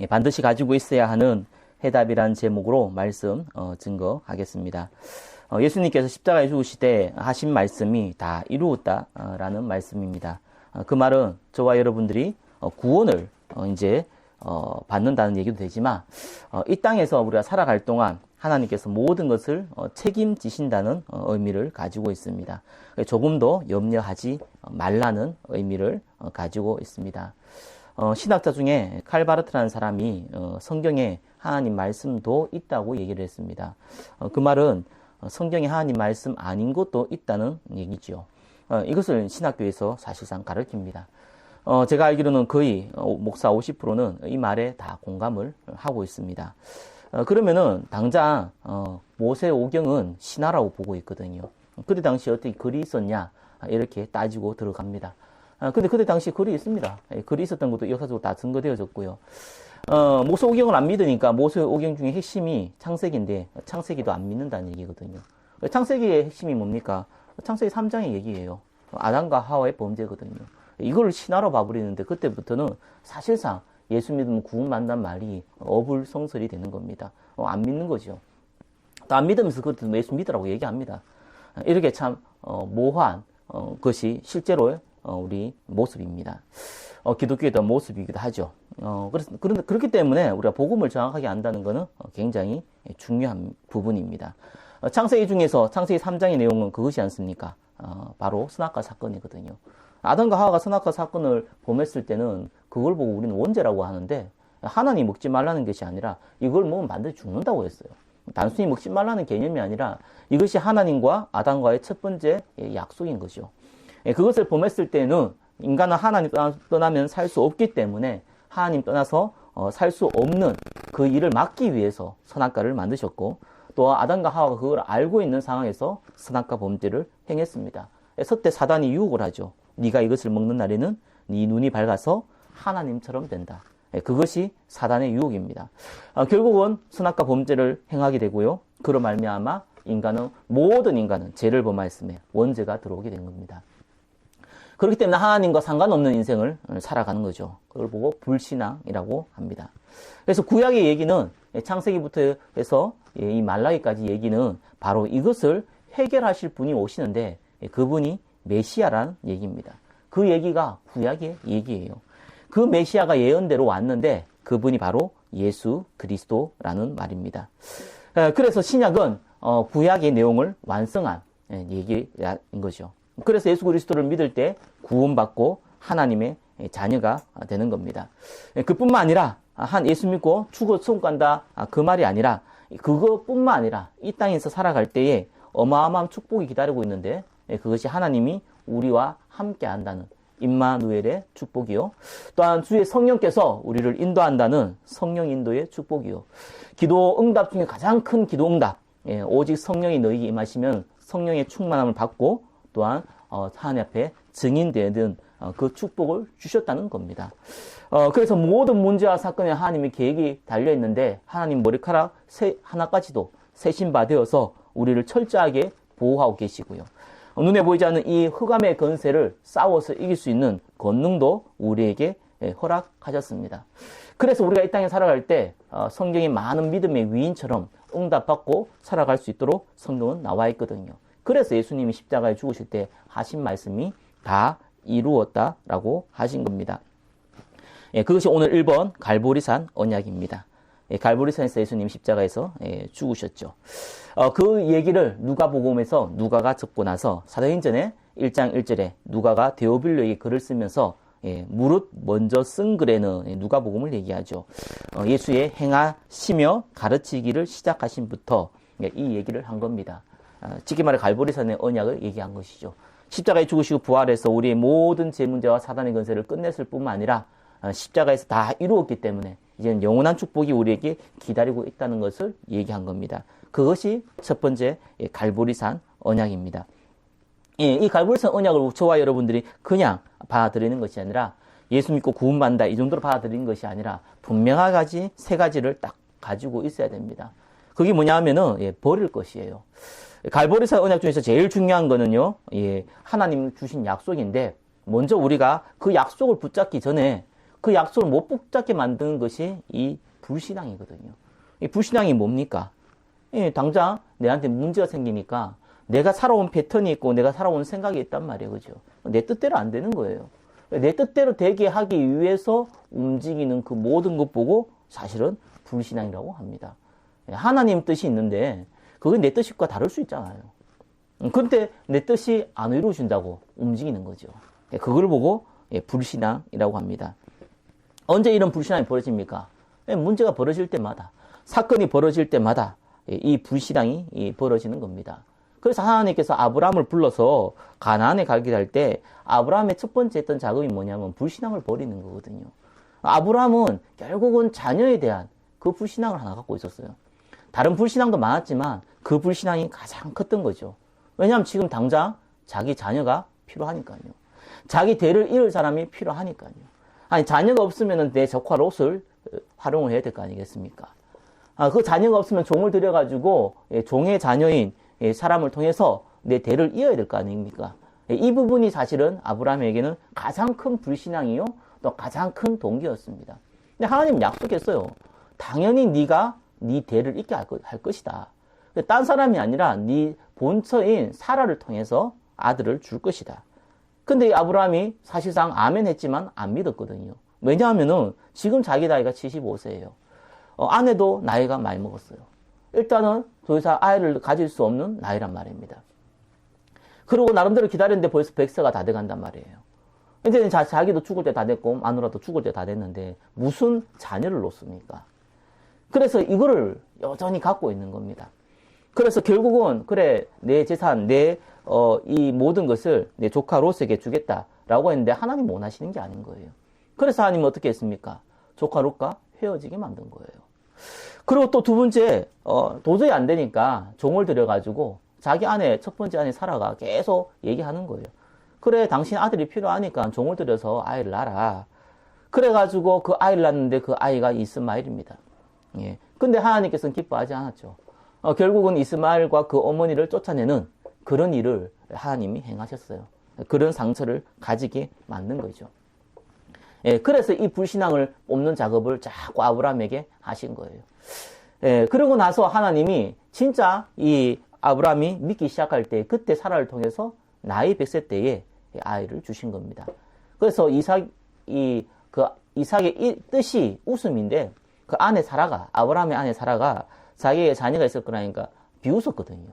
반드시 가지고 있어야 하는 해답이란 제목으로 말씀 증거하겠습니다. 예수님께서 십자가에 죽으실 때 하신 말씀이 다 이루었다라는 말씀입니다. 그 말은 저와 여러분들이 구원을 이제 받는다는 얘기도 되지만 이 땅에서 우리가 살아갈 동안 하나님께서 모든 것을 책임지신다는 의미를 가지고 있습니다. 조금도 염려하지 말라는 의미를 가지고 있습니다. 신학자 중에 칼바르트라는 사람이 성경에 하나님 말씀도 있다고 얘기를 했습니다. 그 말은 성경에 하나님 말씀 아닌 것도 있다는 얘기죠. 이것을 신학교에서 사실상 가르칩니다. 제가 알기로는 거의 목사 50%는 이 말에 다 공감을 하고 있습니다. 그러면은 당장 모세오경은 신화라고 보고 있거든요. 그때 당시 어떻게 글이 있었냐 이렇게 따지고 들어갑니다. 근데 그때 당시 글이 있습니다. 글이 있었던 것도 역사적으로 다 증거되어졌고요. 모세오경을 안 믿으니까 모세오경 중에 핵심이 창세기인데 창세기도 안 믿는다는 얘기거든요. 창세기의 핵심이 뭡니까? 창세기 3장의 얘기예요. 아담과 하와의 범죄거든요. 이걸 신화로 봐버리는데 그때부터는 사실상 예수 믿으면 구원받는다는 말이 어불성설이 되는 겁니다. 안 믿는 거죠. 또 안 믿으면서 그것도 예수 믿으라고 얘기합니다. 이렇게 참 모호한 것이 실제로 우리 모습입니다. 기독교의 모습이기도 하죠. 그렇기 때문에 우리가 복음을 정확하게 안다는 것은 굉장히 중요한 부분입니다. 창세기 중에서 창세기 3장의 내용은 그것이 않습니까? 바로 선악과 사건이거든요. 아담과 하와가 선악과 사건을 범했을 때는 그걸 보고 우리는 원죄라고 하는데 하나님 먹지 말라는 것이 아니라 이걸 먹으면 반드시 죽는다고 했어요. 단순히 먹지 말라는 개념이 아니라 이것이 하나님과 아담과의 첫 번째 약속인 거죠. 그것을 범했을 때는 인간은 하나님 떠나면 살 수 없기 때문에 하나님 떠나서 살 수 없는 그 일을 막기 위해서 선악과를 만드셨고 또 아담과 하와가 그걸 알고 있는 상황에서 선악과 범죄를 행했습니다. 그때 사단이 유혹을 하죠. 네가 이것을 먹는 날에는 네 눈이 밝아서 하나님처럼 된다. 그것이 사단의 유혹입니다. 결국은 선악과 범죄를 행하게 되고요. 그로 말미암아 모든 인간은 죄를 범하였음에 원죄가 들어오게 된 겁니다. 그렇기 때문에 하나님과 상관없는 인생을 살아가는 거죠. 그걸 보고 불신앙이라고 합니다. 그래서 구약의 얘기는 창세기부터 해서 이 말라기까지 얘기는 바로 이것을 해결하실 분이 오시는데 그분이 메시아라는 얘기입니다. 그 얘기가 구약의 얘기예요. 그 메시아가 예언대로 왔는데 그분이 바로 예수 그리스도라는 말입니다. 그래서 신약은 구약의 내용을 완성한 얘기인 거죠. 그래서 예수 그리스도를 믿을 때 구원받고 하나님의 자녀가 되는 겁니다. 그뿐만 아니라 예수 믿고 죽어 천국 간다 그 말이 아니라 그것뿐만 아니라 이 땅에서 살아갈 때에 어마어마한 축복이 기다리고 있는데 그것이 하나님이 우리와 함께 한다는 임마누엘의 축복이요. 또한 주의 성령께서 우리를 인도한다는 성령 인도의 축복이요. 기도 응답 중에 가장 큰 기도 응답. 오직 성령이 너희에게 임하시면 성령의 충만함을 받고 또한 하나님 앞에 증인되는 그 축복을 주셨다는 겁니다. 그래서 모든 문제와 사건에 하나님의 계획이 달려있는데 하나님 머리카락 하나까지도 세신바 되어서 우리를 철저하게 보호하고 계시고요. 눈에 보이지 않는 이 흑암의 권세를 싸워서 이길 수 있는 권능도 우리에게 허락하셨습니다. 그래서 우리가 이 땅에 살아갈 때 성경이 많은 믿음의 위인처럼 응답받고 살아갈 수 있도록 성경은 나와 있거든요. 그래서 예수님이 십자가에 죽으실 때 하신 말씀이 다 이루었다라고 하신 겁니다. 그것이 오늘 1번 갈보리산 언약입니다. 갈보리산에서 예수님 십자가에서 죽으셨죠. 그 얘기를 누가복음에서 누가가 적고 나서 사도행전의 1장 1절에 누가가 데오빌로에게 글을 쓰면서 무릇 먼저 쓴 글에는 누가복음을 얘기하죠. 예수의 행하시며 가르치기를 시작하신 부터 이 얘기를 한 겁니다. 쉽게 말해 갈보리산의 언약을 얘기한 것이죠. 십자가에 죽으시고 부활해서 우리의 모든 죄 문제와 사단의 권세를 끝냈을 뿐만 아니라 십자가에서 다 이루었기 때문에 이제는 영원한 축복이 우리에게 기다리고 있다는 것을 얘기한 겁니다. 그것이 첫 번째 갈보리산 언약입니다. 이 갈보리산 언약을 저와 여러분들이 그냥 받아들이는 것이 아니라 예수 믿고 구원받는다 이 정도로 받아들이는 것이 아니라 분명하게 세 가지를 딱 가지고 있어야 됩니다. 그게 뭐냐 하면은 버릴 것이에요. 갈보리산 언약 중에서 제일 중요한 거는요, 하나님 주신 약속인데, 먼저 우리가 그 약속을 붙잡기 전에 그 약속을 못 붙잡게 만드는 것이 이 불신앙이거든요. 이 불신앙이 뭡니까? 당장 내한테 문제가 생기니까 내가 살아온 패턴이 있고 내가 살아온 생각이 있단 말이에요. 그죠? 내 뜻대로 안 되는 거예요. 내 뜻대로 되게 하기 위해서 움직이는 그 모든 것 보고 사실은 불신앙이라고 합니다. 하나님 뜻이 있는데 그게 내 뜻과 다를 수 있잖아요. 근데 내 뜻이 안 이루어진다고 움직이는 거죠. 그걸 보고 불신앙이라고 합니다. 언제 이런 불신앙이 벌어집니까? 문제가 벌어질 때마다, 사건이 벌어질 때마다 이 불신앙이 벌어지는 겁니다. 그래서 하나님께서 아브라함을 불러서 가나안에 가게 할 때 아브라함의 첫 번째 했던 작업이 뭐냐면 불신앙을 버리는 거거든요. 아브라함은 결국은 자녀에 대한 그 불신앙을 하나 갖고 있었어요. 다른 불신앙도 많았지만 그 불신앙이 가장 컸던 거죠. 왜냐하면 지금 당장 자기 자녀가 필요하니까요. 자기 대를 이을 사람이 필요하니까요. 아니, 자녀가 없으면 내 적화 롯을 활용을 해야 될 거 아니겠습니까? 그 자녀가 없으면 종을 들여가지고 종의 자녀인 사람을 통해서 내 대를 이어야 될 거 아닙니까? 이 부분이 사실은 아브라함에게는 가장 큰 불신앙이요, 또 가장 큰 동기였습니다. 근데 하나님은 약속했어요. 당연히 네가 네 대를 잇게 할 것이다. 딴 사람이 아니라 네 본처인 사라를 통해서 아들을 줄 것이다. 근데 아브라함이 사실상 아멘 했지만 안 믿었거든요. 왜냐하면은 지금 자기 나이가 75세예요. 아내도 나이가 많이 먹었어요. 일단은 더 이상 아이를 가질 수 없는 나이란 말입니다. 그리고 나름대로 기다렸는데 벌써 100세가 다 돼간단 말이에요. 이제 자기도 죽을 때 다 됐고 마누라도 죽을 때 다 됐는데 무슨 자녀를 놓습니까? 그래서 이거를 여전히 갖고 있는 겁니다. 그래서 결국은 그래 내 재산, 이 모든 것을 내 조카 롯에게 주겠다라고 했는데 하나님 원하시는 게 아닌 거예요. 그래서 하나님은 어떻게 했습니까? 조카 롯과 헤어지게 만든 거예요. 그리고 또 두 번째, 도저히 안 되니까 종을 들여가지고 자기 아내, 첫 번째 아내 사라가 계속 얘기하는 거예요. 그래, 당신 아들이 필요하니까 종을 들여서 아이를 낳아라. 그래가지고 그 아이를 낳는데 그 아이가 이스마엘입니다. 예. 근데 하나님께서는 기뻐하지 않았죠. 결국은 이스마엘과 그 어머니를 쫓아내는 그런 일을 하나님이 행하셨어요. 그런 상처를 가지게 만든 거죠. 예, 그래서 이 불신앙을 뽑는 작업을 자꾸 아브라함에게 하신 거예요. 예, 그러고 나서 하나님이 진짜 이 아브라함이 믿기 시작할 때 그때 사라를 통해서 나이 100세 때에 아이를 주신 겁니다. 그래서 이삭의 뜻이 웃음인데 그 아내 사라가, 아브라함의 아내 사라가 자기의 자녀가 있을 거라니까 비웃었거든요.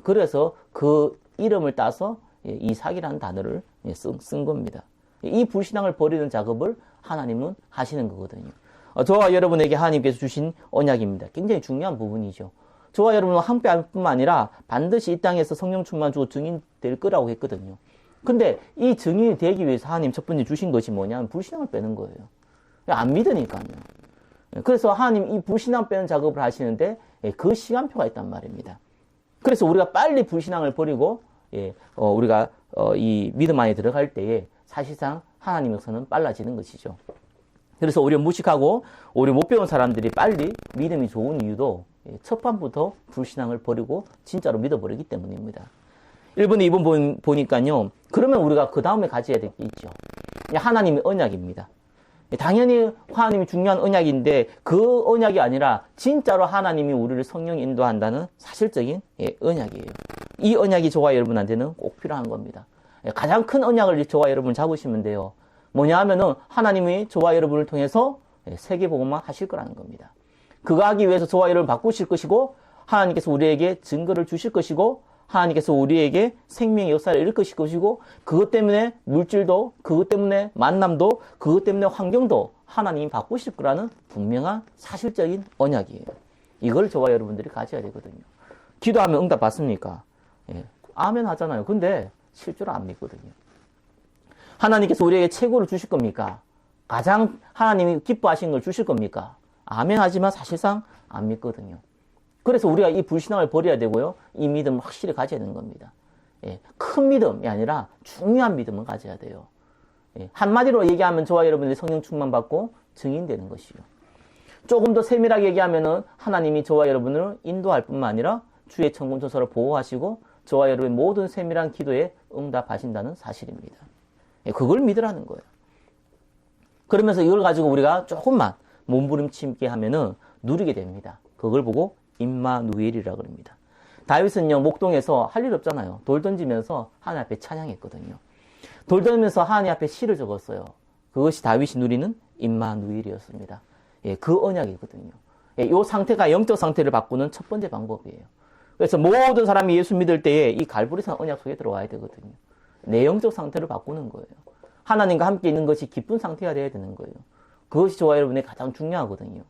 그래서 그 이름을 따서 이삭이라는 단어를 쓴 겁니다. 이 불신앙을 버리는 작업을 하나님은 하시는 거거든요. 저와 여러분에게 하나님께서 주신 언약입니다. 굉장히 중요한 부분이죠. 저와 여러분은 한뿐만 아니라 반드시 이 땅에서 성령 충만 주고 증인 될 거라고 했거든요. 근데 이 증인이 되기 위해서 하나님 첫 번째 주신 것이 뭐냐면 불신앙을 빼는 거예요. 안 믿으니까요. 그래서 하나님 이 불신앙 빼는 작업을 하시는데 그 시간표가 있단 말입니다. 그래서 우리가 빨리 불신앙을 버리고 우리가 이 믿음 안에 들어갈 때에 사실상 하나님에서는 빨라지는 것이죠. 그래서 오히려 무식하고 오히려 못 배운 사람들이 빨리 믿음이 좋은 이유도 첫 판부터 불신앙을 버리고 진짜로 믿어버리기 때문입니다. 1번, 2번 보니까요. 그러면 우리가 그 다음에 가져야 될 게 있죠. 하나님의 언약입니다. 당연히 하나님이 중요한 언약인데 그 언약이 아니라 진짜로 하나님이 우리를 성령이 인도한다는 사실적인 언약이에요. 이 언약이 저와 여러분한테는 꼭 필요한 겁니다. 가장 큰 언약을 저와 여러분 잡으시면 돼요. 뭐냐 하면은 하나님이 저와 여러분을 통해서 세계복음화 하실 거라는 겁니다. 그거 하기 위해서 저와 여러분을 바꾸실 것이고 하나님께서 우리에게 증거를 주실 것이고 하나님께서 우리에게 생명의 역사를 이룰 것이고 그것 때문에 물질도 그것 때문에 만남도 그것 때문에 환경도 하나님이 바꾸실 거라는 분명한 사실적인 언약이에요. 이걸 저와 여러분들이 가져야 되거든요. 기도하면 응답 받습니까? 아멘 하잖아요. 근데 실제로 안 믿거든요. 하나님께서 우리에게 최고를 주실 겁니까? 가장 하나님이 기뻐하시는 걸 주실 겁니까? 아멘 하지만 사실상 안 믿거든요. 그래서 우리가 이 불신앙을 버려야 되고요. 이 믿음을 확실히 가져야 되는 겁니다. 큰 믿음이 아니라 중요한 믿음을 가져야 돼요. 한마디로 얘기하면 저와 여러분들이 성령 충만 받고 증인되는 것이요. 조금 더 세밀하게 얘기하면은 하나님이 저와 여러분을 인도할 뿐만 아니라 주의 천군천사를 보호하시고 저와 여러분의 모든 세밀한 기도에 응답하신다는 사실입니다. 그걸 믿으라는 거예요. 그러면서 이걸 가지고 우리가 조금만 몸부림치게 하면은 누리게 됩니다. 그걸 보고 임마누엘이라고 합니다. 다윗은요, 목동에서 할 일 없잖아요. 돌 던지면서 하나님 앞에 찬양했거든요. 돌 던지면서 하나님 앞에 시를 적었어요. 그것이 다윗이 누리는 임마누엘이었습니다. 예, 그 언약이거든요. 예, 이 상태가 영적 상태를 바꾸는 첫 번째 방법이에요. 그래서 모든 사람이 예수 믿을 때에 이 갈보리산 언약 속에 들어와야 되거든요. 내 영적 상태를 바꾸는 거예요. 하나님과 함께 있는 것이 기쁜 상태가 되어야 되는 거예요. 그것이 저와 여러분의 가장 중요하거든요.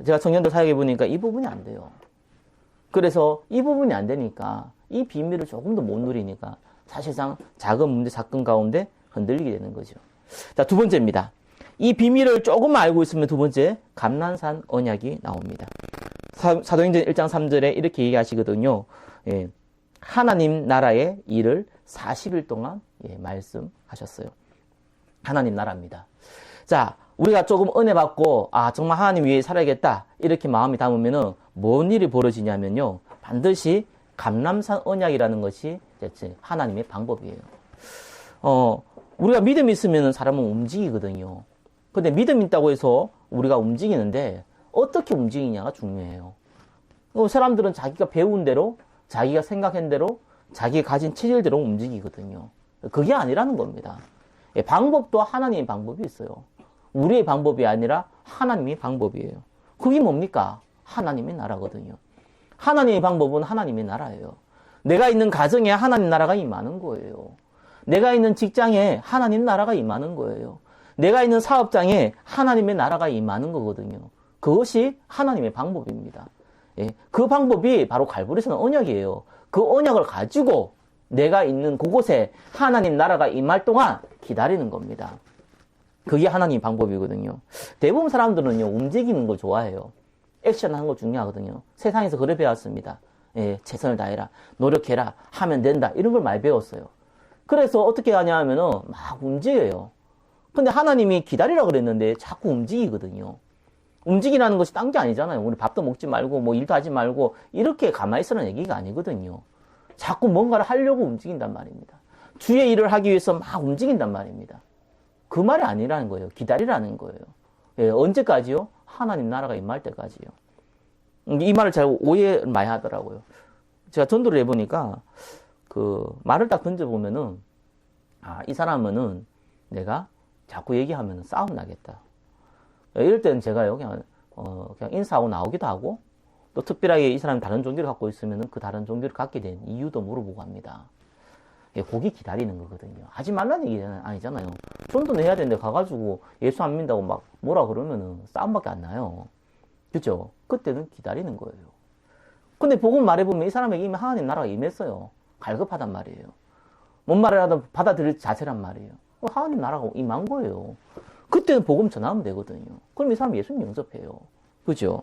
제가 청년들 사역해 보니까 이 부분이 안 돼요. 그래서 이 부분이 안 되니까 이 비밀을 조금 더 못 누리니까 사실상 작은 문제, 사건 가운데 흔들리게 되는 거죠. 자, 두 번째입니다. 이 비밀을 조금 알고 있으면 두 번째, 감난산 언약이 나옵니다. 사도행전 1장 3절에 이렇게 얘기하시거든요. 예, 하나님 나라의 일을 40일 동안 말씀하셨어요. 하나님 나라입니다. 자, 우리가 조금 은혜 받고 정말 하나님 위해 살아야겠다 이렇게 마음이 담으면은 뭔 일이 벌어지냐면요, 반드시 감람산 언약이라는 것이 하나님의 방법이에요. 우리가 믿음이 있으면 사람은 움직이거든요. 근데 믿음이 있다고 해서 우리가 움직이는데 어떻게 움직이냐가 중요해요. 사람들은 자기가 배운 대로, 자기가 생각한 대로, 자기가 가진 체질대로 움직이거든요. 그게 아니라는 겁니다. 방법도 하나님의 방법이 있어요. 우리의 방법이 아니라 하나님의 방법이에요. 그게 뭡니까? 하나님의 나라거든요. 하나님의 방법은 하나님의 나라예요. 내가 있는 가정에 하나님 나라가 임하는 거예요. 내가 있는 직장에 하나님 나라가 임하는 거예요. 내가 있는 사업장에 하나님의 나라가 임하는 거거든요. 그것이 하나님의 방법입니다. 예, 그 방법이 바로 갈보리산 언약이에요. 그 언약을 가지고 내가 있는 그곳에 하나님 나라가 임할 동안 기다리는 겁니다. 그게 하나님 방법이거든요. 대부분 사람들은요, 움직이는 걸 좋아해요. 액션 하는 거 중요하거든요. 세상에서 그래 배웠습니다. 예, 최선을 다해라, 노력해라, 하면 된다, 이런 걸 많이 배웠어요. 그래서 어떻게 하냐 하면은 막 움직여요. 근데 하나님이 기다리라 그랬는데 자꾸 움직이거든요. 움직이라는 것이 딴 게 아니잖아요. 우리 밥도 먹지 말고 뭐 일도 하지 말고 이렇게 가만히 있으라는 얘기가 아니거든요. 자꾸 뭔가를 하려고 움직인단 말입니다. 주의 일을 하기 위해서 막 움직인단 말입니다. 그 말이 아니라는 거예요. 기다리라는 거예요. 예, 언제까지요? 하나님 나라가 임할 때까지요. 이 말을 잘 오해를 많이 하더라고요. 제가 전도를 해보니까 그 말을 딱 던져보면은 이 사람은 내가 자꾸 얘기하면 싸움 나겠다. 이럴 때는 제가요, 그냥 인사하고 나오기도 하고, 또 특별하게 이 사람이 다른 종교를 갖고 있으면 그 다른 종교를 갖게 된 이유도 물어보고 합니다. 거기 기다리는 거거든요. 하지 말라는 얘기는 아니잖아요. 전도는 해야 되는데 가가지고 예수 안 믿는다고 막 뭐라 그러면은 싸움밖에 안 나요. 그죠? 그때는 기다리는 거예요. 근데 복음 말해보면 이 사람에게 이미 하나님 나라가 임했어요. 갈급하단 말이에요. 뭔 말을 하든 받아들일 자세란 말이에요. 하나님 나라가 임한 거예요. 그때는 복음 전하면 되거든요. 그럼 이 사람 예수님 영접해요. 그죠?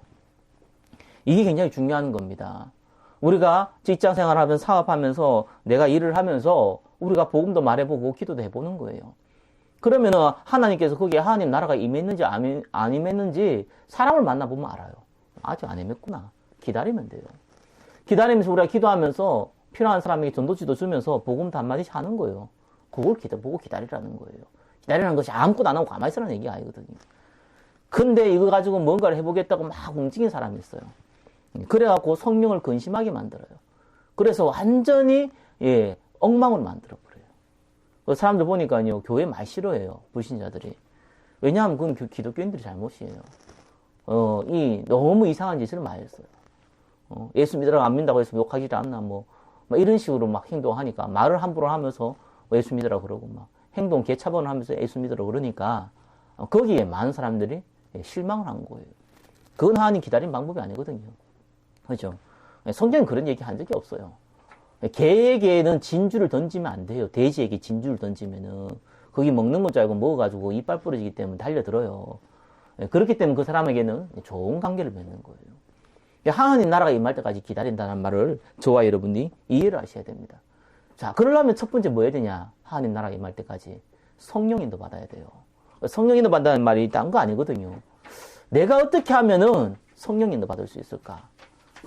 이게 굉장히 중요한 겁니다. 우리가 직장 생활하면서 사업하면서 내가 일을 하면서 우리가 복음도 말해보고 기도도 해보는 거예요. 그러면은 하나님께서 거기에 하나님 나라가 임했는지 안 임했는지 사람을 만나보면 알아요. 아직 안 임했구나. 기다리면 돼요. 기다리면서 우리가 기도하면서 필요한 사람에게 전도지도 주면서 복음도 한마디씩 하는 거예요. 그걸 보고 기다리라는 거예요. 기다리라는 것이 아무것도 안 하고 가만히 있으라는 얘기가 아니거든요. 근데 이거 가지고 뭔가를 해보겠다고 막 움직이는 사람이 있어요. 그래갖고 성령을 근심하게 만들어요. 그래서 완전히 엉망으로 만들어버려요. 그 사람들 보니까요, 교회 많이 싫어해요. 불신자들이. 왜냐하면 그건 기독교인들이 잘못이에요. 너무 이상한 짓을 많이 했어요. 예수 믿으라고 안 믿는다고 해서 욕하지도 않나, 뭐 이런 식으로 막 행동하니까, 말을 함부로 하면서 예수 믿으라고 그러고, 막 행동 개차반을 하면서 예수 믿으라고 그러니까, 거기에 많은 사람들이 실망을 한 거예요. 그건 하나님 기다리는 방법이 아니거든요. 그죠? 성경은 그런 얘기 한 적이 없어요. 개에게는 진주를 던지면 안 돼요. 돼지에게 진주를 던지면은, 거기 먹는 건 줄 알고 먹어가지고 이빨 부러지기 때문에 달려들어요. 그렇기 때문에 그 사람에게는 좋은 관계를 맺는 거예요. 하나님 나라가 임할 때까지 기다린다는 말을 저와 여러분이 이해를 하셔야 됩니다. 자, 그러려면 첫 번째 뭐 해야 되냐? 하나님 나라가 임할 때까지 성령인도 받아야 돼요. 성령인도 받는다는 말이 딴 거 아니거든요. 내가 어떻게 하면은 성령인도 받을 수 있을까?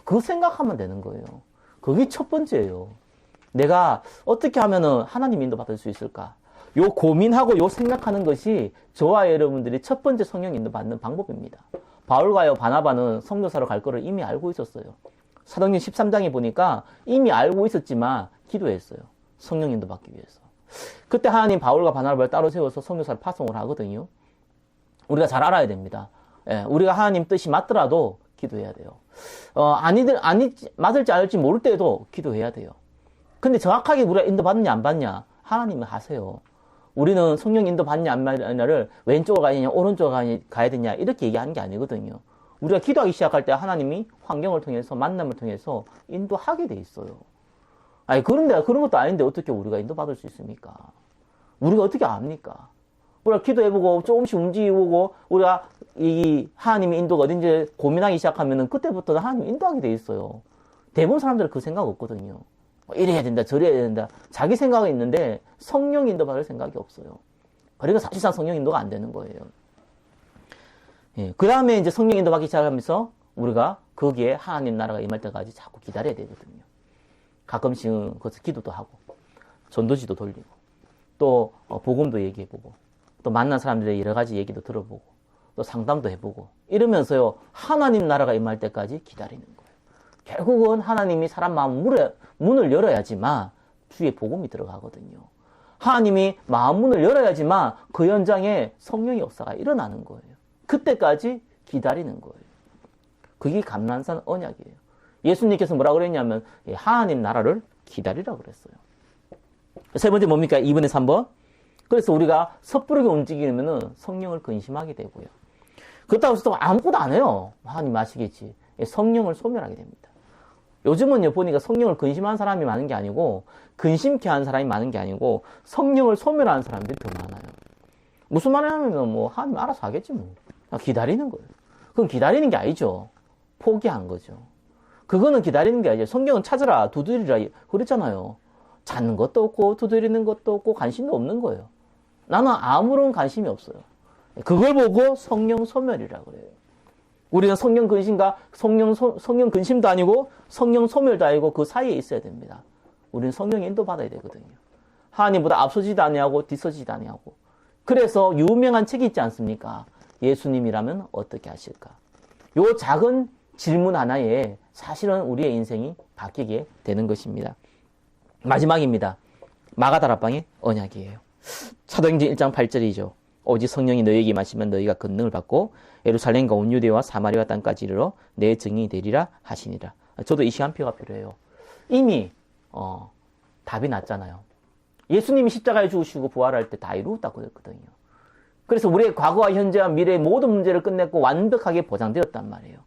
그 생각하면 되는 거예요. 그게 첫 번째예요. 내가 어떻게 하면은 하나님 인도 받을 수 있을까? 요 고민하고 요 생각하는 것이 저와 여러분들이 첫 번째 성령 인도 받는 방법입니다. 바울과 바나바는 선교사로 갈 거를 이미 알고 있었어요. 사도행전 13장에 보니까 이미 알고 있었지만 기도했어요. 성령 인도 받기 위해서. 그때 하나님 바울과 바나바를 따로 세워서 선교사를 파송을 하거든요. 우리가 잘 알아야 됩니다. 예, 우리가 하나님 뜻이 맞더라도 기도해야 돼요. 맞을지 않을지 모를 때도 기도해야 돼요. 근데 정확하게 우리가 인도 받느냐 안 받냐 하나님은 하세요. 우리는 성령 인도 받냐 안 받냐를 왼쪽으로 가야 되냐 오른쪽으로 가야 되냐 이렇게 얘기하는 게 아니거든요. 우리가 기도하기 시작할 때 하나님이 환경을 통해서 만남을 통해서 인도하게 돼 있어요. 아니 그런데 그런 것도 아닌데 어떻게 우리가 인도 받을 수 있습니까? 우리가 어떻게 압니까? 우리가 기도해보고 조금씩 움직이고 우리가 이 하나님의 인도가 어딘지 고민하기 시작하면은 그때부터 하나님 인도하게 돼 있어요. 대부분 사람들은 그 생각 없거든요. 이래야 된다, 저래야 된다. 자기 생각이 있는데 성령 인도 받을 생각이 없어요. 그리고 사실상 성령 인도가 안 되는 거예요. 예, 그 다음에 이제 성령 인도 받기 시작하면서 우리가 거기에 하나님 나라가 임할 때까지 자꾸 기다려야 되거든요. 가끔씩은 거기서 기도도 하고, 전도지도 돌리고, 또 복음도 얘기해보고, 또 만난 사람들의 여러 가지 얘기도 들어보고, 또 상담도 해보고, 이러면서요, 하나님 나라가 임할 때까지 기다리는 거예요. 결국은 하나님이 사람 마음 문을 열어야지만 주의 복음이 들어가거든요. 하나님이 마음 문을 열어야지만 그 현장에 성령의 역사가 일어나는 거예요. 그때까지 기다리는 거예요. 그게 감난산 언약이에요. 예수님께서 뭐라고 그랬냐면 하나님 나라를 기다리라고 그랬어요. 세 번째 뭡니까? 2번에 3번. 그래서 우리가 섣부르게 움직이면은 성령을 근심하게 되고요. 그렇다고 해서 또 아무것도 안 해요. 하나님 아시겠지. 성령을 소멸하게 됩니다. 요즘은 보니까 성령을 근심한 사람이 많은 게 아니고 근심케 하는 사람이 많은 게 아니고 성령을 소멸하는 사람들이 더 많아요. 무슨 말을 하면 뭐 하나님 알아서 하겠지 뭐. 기다리는 거예요. 그건 기다리는 게 아니죠. 포기한 거죠. 그거는 기다리는 게 아니죠. 성경은 찾으라 두드리라 그랬잖아요. 찾는 것도 없고 두드리는 것도 없고 관심도 없는 거예요. 나는 아무런 관심이 없어요. 그걸 보고 성령 소멸이라고 그래요. 우리는 성령 근심과 성령 근심도 아니고 성령 소멸도 아니고 그 사이에 있어야 됩니다. 우리는 성령 인도 받아야 되거든요. 하나님보다 앞서지도 아니하고 뒤서지도 아니하고. 그래서 유명한 책이 있지 않습니까? 예수님이라면 어떻게 하실까? 요 작은 질문 하나에 사실은 우리의 인생이 바뀌게 되는 것입니다. 마지막입니다. 마가다락방의 언약이에요. 사도행전 1장 8절이죠. 오직 성령이 너희에게 임하시면 너희가 권능을 받고 예루살렘과 온 유대와 사마리아 땅까지 이르러 내 증인이 되리라 하시니라. 저도 이 시간표가 필요해요. 이미 답이 났잖아요. 예수님이 십자가에 죽으시고 부활할 때 다 이루었다고 그랬거든요. 그래서 우리의 과거와 현재와 미래의 모든 문제를 끝냈고 완벽하게 보장되었단 말이에요.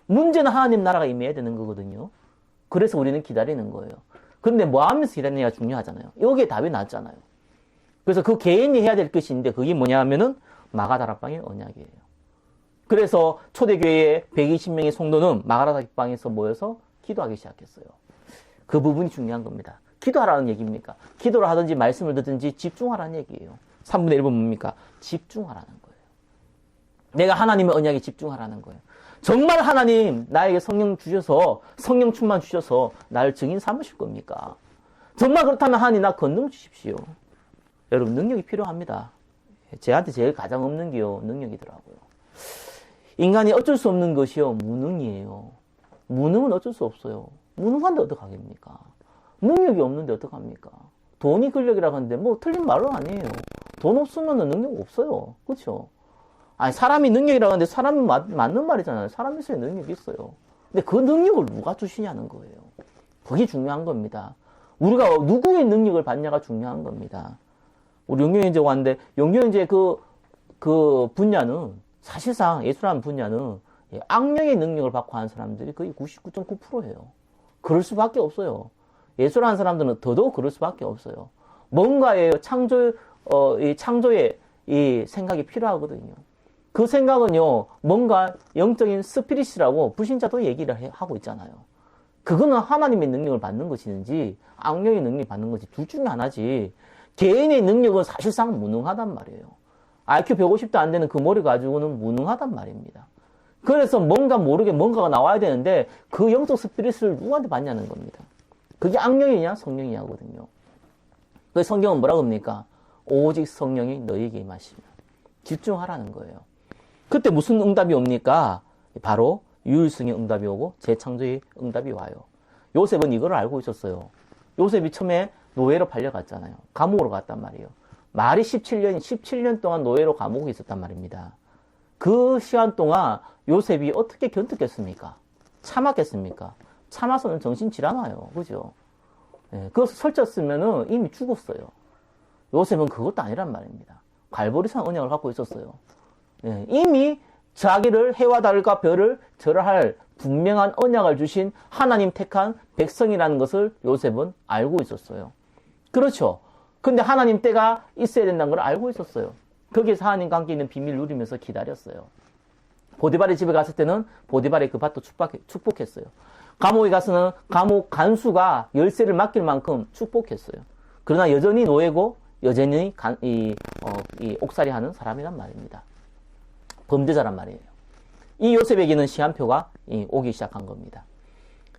문제는 하나님 나라가 임해야 되는 거거든요. 그래서 우리는 기다리는 거예요. 그런데 뭐 하면서 기다리느냐가 중요하잖아요. 여기에 답이 났잖아요. 그래서 그 개인이 해야 될 것이 있는데 그게 뭐냐 하면은 마가다락방의 언약이에요. 그래서 초대교회의 120명의 성도는 마가다락방에서 모여서 기도하기 시작했어요. 그 부분이 중요한 겁니다. 기도하라는 얘기입니까? 기도를 하든지 말씀을 듣든지 집중하라는 얘기예요. 3분의 1번 뭡니까? 집중하라는 거예요. 내가 하나님의 언약에 집중하라는 거예요. 정말 하나님 나에게 성령 주셔서 성령 충만 주셔서 나를 증인 삼으실 겁니까? 정말 그렇다면 하나님 나 권능 주십시오. 여러분 능력이 필요합니다. 제한테 제일 가장 없는 게요 능력이더라고요. 인간이 어쩔 수 없는 것이요 무능이에요. 무능은 어쩔 수 없어요. 무능한데 어떡하겠습니까? 능력이 없는데 어떡합니까? 돈이 근력이라고 하는데 뭐 틀린 말은 아니에요. 돈 없으면 능력 없어요. 그렇죠? 아니 사람이 능력이라고 하는데 사람이 맞는 말이잖아요. 사람이 있어야 능력이 있어요. 근데 그 능력을 누가 주시냐는 거예요. 그게 중요한 겁니다. 우리가 누구의 능력을 받냐가 중요한 겁니다. 우리 영경영제 왔는데 영경영제 그 분야는 사실상 예수라는 분야는 악령의 능력을 받고 하는 사람들이 거의 99.9%예요. 그럴 수밖에 없어요. 예수라는 사람들은 더더욱 그럴 수밖에 없어요. 뭔가의 창조의 이 생각이 필요하거든요. 그 생각은요, 뭔가 영적인 스피릿이라고 불신자도 얘기를 하고 있잖아요. 그거는 하나님의 능력을 받는 것이든지 악령의 능력을 받는 것이 둘 중에 하나지. 개인의 능력은 사실상 무능하단 말이에요. IQ 150도 안 되는 그 머리 가지고는 무능하단 말입니다. 그래서 뭔가 모르게 뭔가가 나와야 되는데 그 영적 스피릿을 누구한테 받냐는 겁니다. 그게 악령이냐 성령이냐거든요. 그 성경은 뭐라고 합니까? 오직 성령이 너희에게 임하시면. 집중하라는 거예요. 그때 무슨 응답이 옵니까? 바로 유일성의 응답이 오고 재창조의 응답이 와요. 요셉은 이걸 알고 있었어요. 요셉이 처음에 노예로 팔려갔잖아요. 감옥으로 갔단 말이에요. 말이 17년 동안 노예로 감옥에 있었단 말입니다. 그 시간 동안 요셉이 어떻게 견뎠겠습니까? 참았겠습니까? 참아서는 정신 질환와요. 그죠? 예, 그것을 설쳤으면은 이미 죽었어요. 요셉은 그것도 아니란 말입니다. 갈보리산 언약을 갖고 있었어요. 예, 이미 자기를 해와 달과 별을 절할 분명한 언약을 주신 하나님 택한 백성이라는 것을 요셉은 알고 있었어요. 그렇죠. 근데 하나님 때가 있어야 된다는 걸 알고 있었어요. 거기에서 하나님과 함께 있는 비밀을 누리면서 기다렸어요. 보디발의 집에 갔을 때는 보디발의 그 밭도 축복했어요. 감옥에 가서는 감옥 간수가 열쇠를 맡길 만큼 축복했어요. 그러나 여전히 노예고 여전히 옥살이 하는 사람이란 말입니다. 범죄자란 말이에요. 이 요셉에게는 시한표가 오기 시작한 겁니다.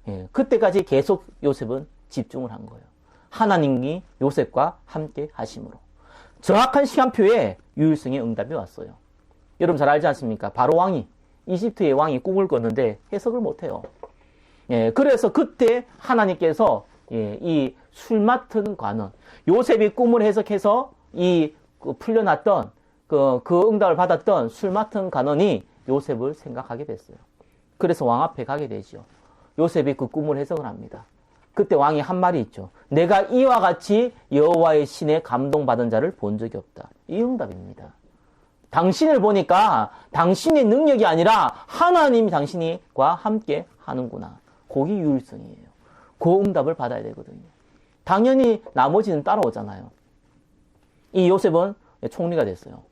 예, 그때까지 계속 요셉은 집중을 한 거예요. 하나님이 요셉과 함께 하심으로. 정확한 시간표에 유일성의 응답이 왔어요. 여러분 잘 알지 않습니까? 바로 왕이, 이집트의 왕이 꿈을 꿨는데 해석을 못해요. 예, 그래서 그때 하나님께서 이 술 맡은 관원, 요셉이 꿈을 해석해서 풀려났던 그 응답을 받았던 술 맡은 관원이 요셉을 생각하게 됐어요. 그래서 왕 앞에 가게 되죠. 요셉이 그 꿈을 해석을 합니다. 그때 왕이 한 말이 있죠. 내가 이와 같이 여호와의 신에 감동받은 자를 본 적이 없다. 이 응답입니다. 당신을 보니까 당신의 능력이 아니라 하나님이 당신과 함께 하는구나. 그게 유일성이에요. 그 응답을 받아야 되거든요. 당연히 나머지는 따라오잖아요. 이 요셉은 총리가 됐어요.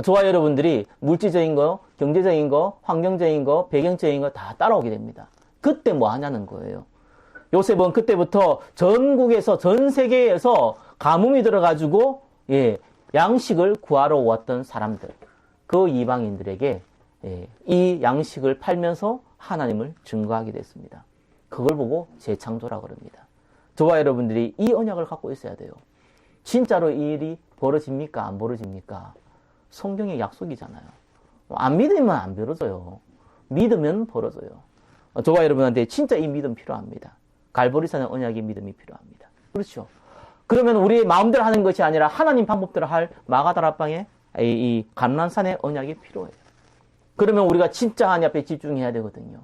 저와 여러분들이 물질적인 거, 경제적인 거, 환경적인 거, 배경적인 거 다 따라오게 됩니다. 그때 뭐 하냐는 거예요. 요셉은 그때부터 전국에서, 전 세계에서 가뭄이 들어가지고, 양식을 구하러 왔던 사람들, 그 이방인들에게, 이 양식을 팔면서 하나님을 증거하게 됐습니다. 그걸 보고 재창조라고 그럽니다. 저와 여러분들이 이 언약을 갖고 있어야 돼요. 진짜로 이 일이 벌어집니까? 안 벌어집니까? 성경의 약속이잖아요. 안 믿으면 안 벌어져요. 믿으면 벌어져요. 저와 여러분한테 진짜 이 믿음 필요합니다. 갈보리산의 언약의 믿음이 필요합니다. 그렇죠. 그러면 우리 마음대로 하는 것이 아니라 하나님 방법대로 할 마가다락방의 이 감람산의 언약이 필요해요. 그러면 우리가 진짜 하나님 앞에 집중해야 되거든요.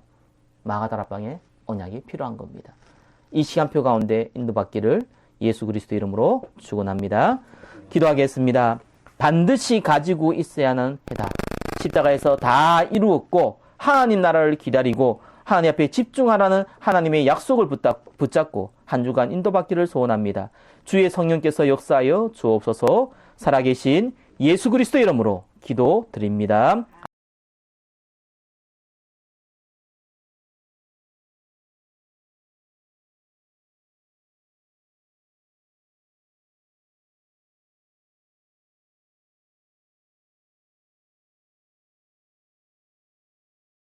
마가다락방의 언약이 필요한 겁니다. 이 시간표 가운데 인도받기를 예수 그리스도 이름으로 축원합니다. 기도하겠습니다. 반드시 가지고 있어야 하는 해답. 십자가에서 다 이루었고 하나님 나라를 기다리고 하나님 앞에 집중하라는 하나님의 약속을 붙잡고 한 주간 인도받기를 소원합니다. 주의 성령께서 역사하여 주옵소서. 살아계신 예수 그리스도 이름으로 기도드립니다.